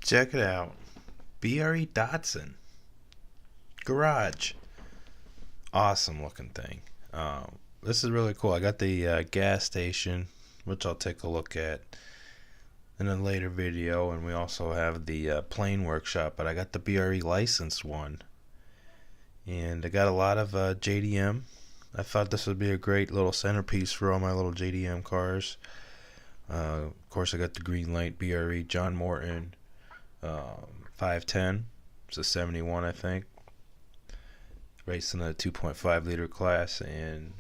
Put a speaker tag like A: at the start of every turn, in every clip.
A: Check it out. BRE Datsun. Garage. Awesome looking thing. This is really cool. I got the gas station, which I'll take a look at in a later video, and we also have the plane workshop, but I got the BRE licensed one. And I got a lot of JDM. I thought this would be a great little centerpiece for all my little JDM cars. Of course, I got the Greenlight BRE John Morton 510. It's a 71, I think. Racing a 2.5 liter class in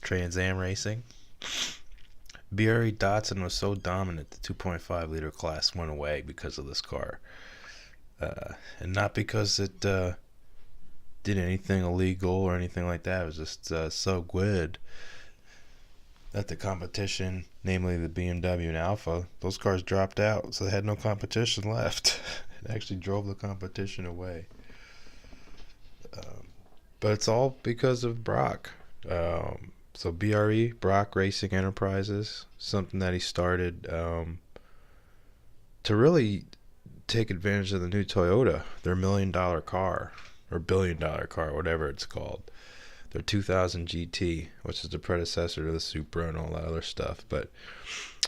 A: Trans Am racing. BRE Datsun was so dominant, the 2.5 liter class went away because of this car. And not because it did anything illegal or anything like that. It was just so good that the competition, namely the BMW and Alpha, those cars dropped out, so they had no competition left. It actually drove the competition away. But it's all because of Brock. So BRE, Brock Racing Enterprises, something that he started to really take advantage of the new Toyota, their $1 million car, or $1 billion car, whatever it's called. Their 2000 GT, which is the predecessor to the Supra and all that other stuff. But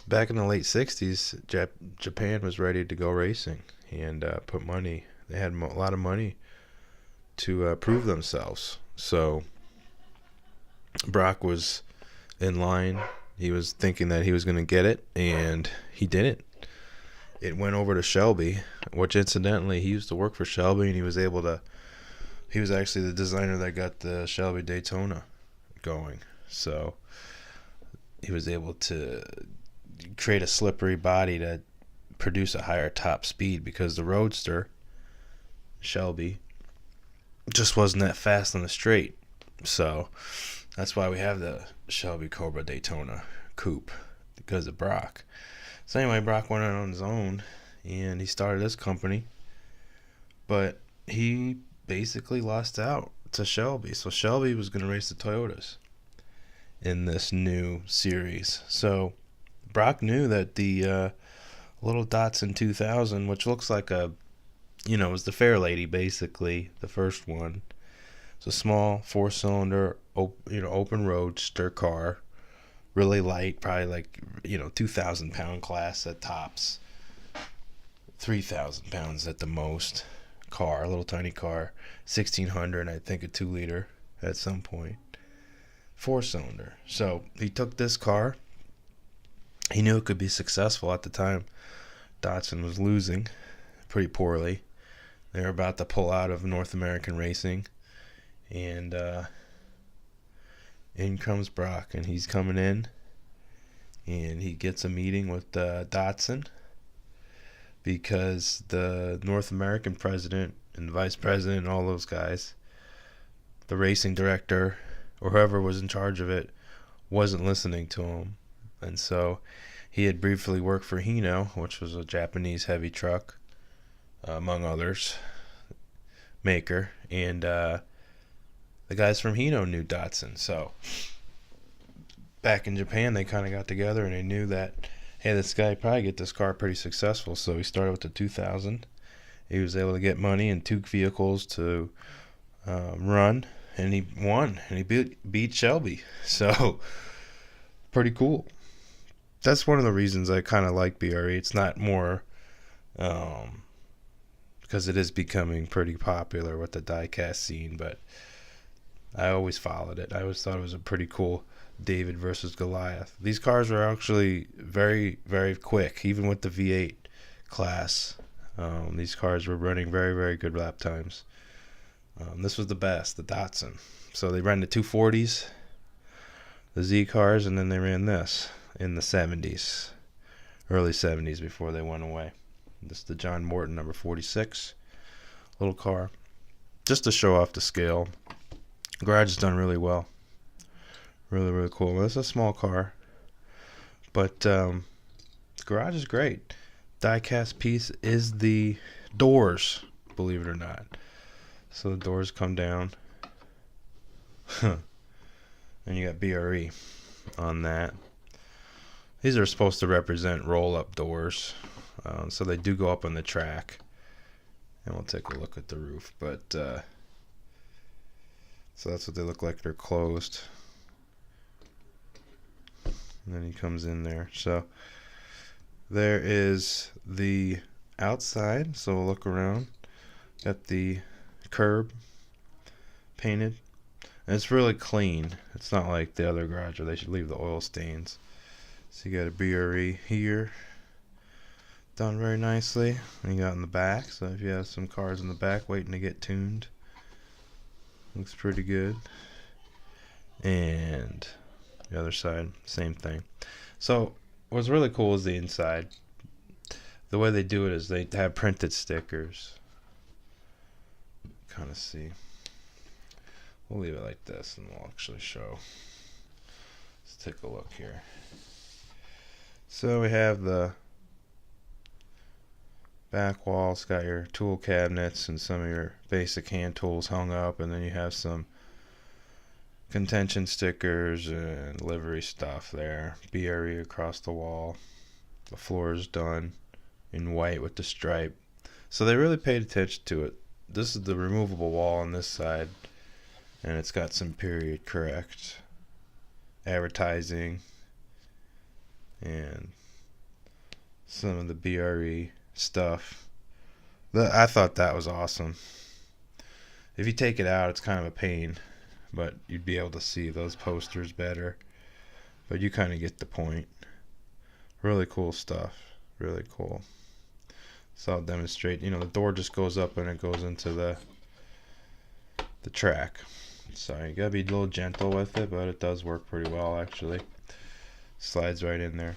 A: back in the late 60s, Japan was ready to go racing and put money. They had a lot of money to prove themselves. So Brock was in line. He was thinking that he was going to get it, and he didn't. It went over to Shelby, which incidentally, he used to work for Shelby, and he was actually the designer that got the Shelby Daytona going. So he was able to create a slippery body to produce a higher top speed, because the Roadster Shelby just wasn't that fast on the straight. So that's why we have the Shelby Cobra Daytona coupe, because of Brock. So anyway, Brock went out on his own and he started this company, but he basically lost out to Shelby. So Shelby was going to race the Toyotas in this new series. So Brock knew that the little Datsun 2000, which looks like a, it was the Fair Lady, basically, the first one. It's a small 4-cylinder, open roadster car, really light, probably like 2,000 pound class at tops, 3,000 pounds at the most. Car, a little tiny car, 1,600, I think a 2-liter at some point, 4-cylinder. So he took this car. He knew it could be successful. At the time, Datsun was losing pretty poorly. They were about to pull out of North American racing, and in comes Brock, and he's coming in, and he gets a meeting with Datsun, because the North American president and vice president and all those guys, the racing director or whoever was in charge of it, wasn't listening to him. And so he had briefly worked for Hino, which was a Japanese heavy truck, among others, maker, and the guys from Hino knew Datsun. So back in Japan, they kind of got together and they knew that, hey, this guy probably get this car pretty successful. So he started with the 2000. He was able to get money and 2 vehicles to run, and he won, and he beat Shelby. So pretty cool. That's one of the reasons I kind of like BRE. It's not more because it is becoming pretty popular with the diecast scene, but I always followed it. I always thought it was a pretty cool David versus Goliath. These cars were actually very, very quick, even with the V8 class. These cars were running very, very good lap times. This was the best, the Datsun. So they ran the 240s, the Z cars, and then they ran this in the 70s, early 70s, before they went away. This is the John Morton number 46 little car, just to show off the scale. Garage is done really well. Really, really cool. It's a small car, but the garage is great. Diecast piece is the doors, believe it or not. So the doors come down. And you got BRE on that. These are supposed to represent roll-up doors. So they do go up on the track. And we'll take a look at the roof. But so that's what they look like. They're closed. And then he comes in there. So there is the outside. So we'll look around. Got the curb painted. And it's really clean. It's not like the other garage where they should leave the oil stains. So you got a BRE here. Done very nicely. And you got in the back. So if you have some cars in the back waiting to get tuned. Looks pretty good. And the other side, same thing. So what's really cool is the inside. The way they do it is they have printed stickers. Kind of see. We'll leave it like this and we'll actually show. Let's take a look here. So we have the back wall. It's got your tool cabinets and some of your basic hand tools hung up, and then you have some contention stickers and livery stuff there. BRE across the wall. The floor is done in white with the stripe. So they really paid attention to it. This is the removable wall on this side, and it's got some period correct advertising and some of the BRE stuff. I thought that was awesome. If you take it out, it's kind of a pain, but you'd be able to see those posters better. But you kind of get the point. Really cool stuff. Really cool. So I'll demonstrate. You know, the door just goes up and it goes into the track. So you gotta be a little gentle with it, but it does work pretty well actually. Slides right in there.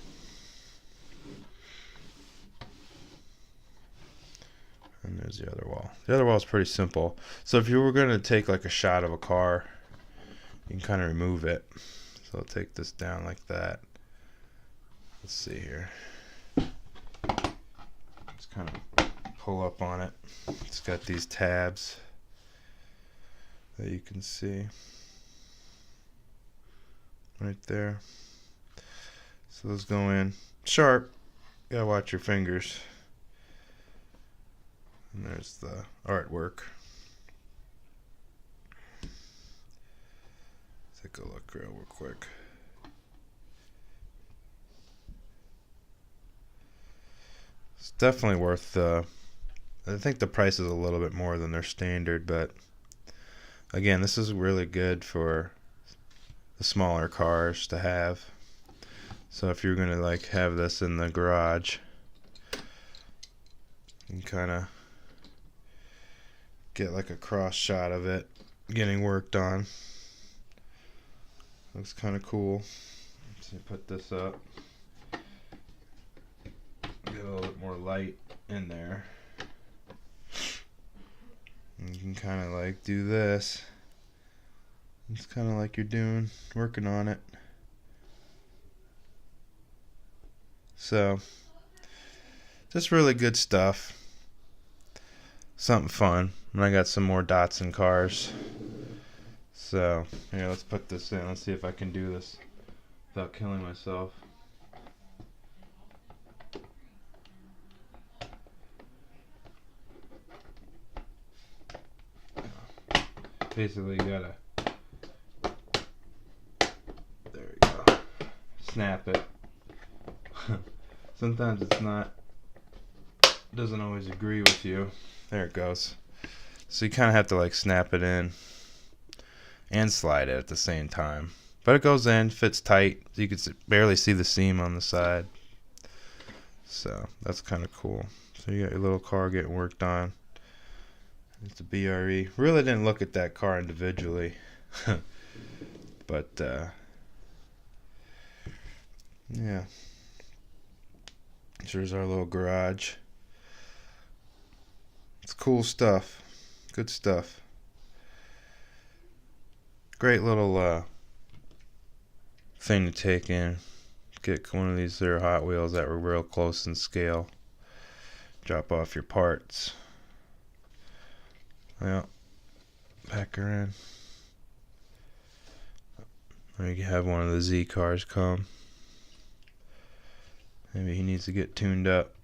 A: And there's the other wall. The other wall is pretty simple. So if you were going to take like a shot of a car, you can kind of remove it. So I'll take this down like that. Let's see here. Just kind of pull up on it. It's got these tabs that you can see right there. So those go in sharp. You gotta watch your fingers. And there's the artwork. Take a look real quick. It's definitely worth I think the price is a little bit more than their standard, but again, this is really good for the smaller cars to have. So if you're gonna like have this in the garage, you can kind of get like a cross shot of it getting worked on. Looks kind of cool. So you put this up, get a little bit more light in there, and you can kind of like do this. It's kind of like you're working on it. So just really good stuff. Something fun. And I got some more Datsun cars. So, here, let's put this in. Let's see if I can do this without killing myself. Basically, you gotta, there you go, snap it. Sometimes it's not, doesn't always agree with you. There it goes. So you kind of have to like snap it in and slide it at the same time. But it goes in, fits tight. You can barely see the seam on the side. So that's kind of cool. So you got your little car getting worked on. It's a BRE. Really didn't look at that car individually. But yeah. Here's our little garage. It's cool stuff. Good stuff. Great little thing to take in. Get one of these there Hot Wheels that were real close in scale. Drop off your parts. Well, pack her in. Or you can have one of the Z cars come. Maybe he needs to get tuned up.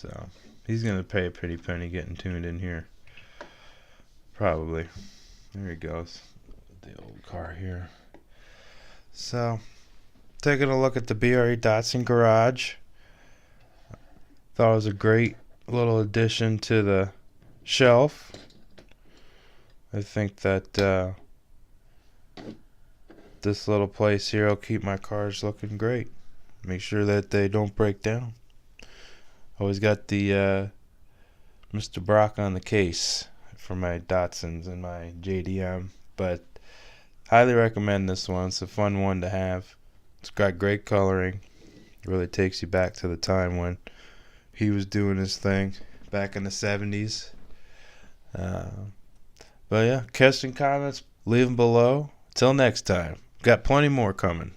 A: So he's going to pay a pretty penny getting tuned in here. Probably. There he goes. The old car here. So, taking a look at the BRE Datsun garage. Thought it was a great little addition to the shelf. I think that this little place here will keep my cars looking great. Make sure that they don't break down. Always got the Mr. Brock on the case for my Datsuns and my JDM, but highly recommend this one. It's a fun one to have. It's got great coloring. It really takes you back to the time when he was doing his thing back in the 70s. But yeah, questions, comments, leave them below. Till next time. Got plenty more coming.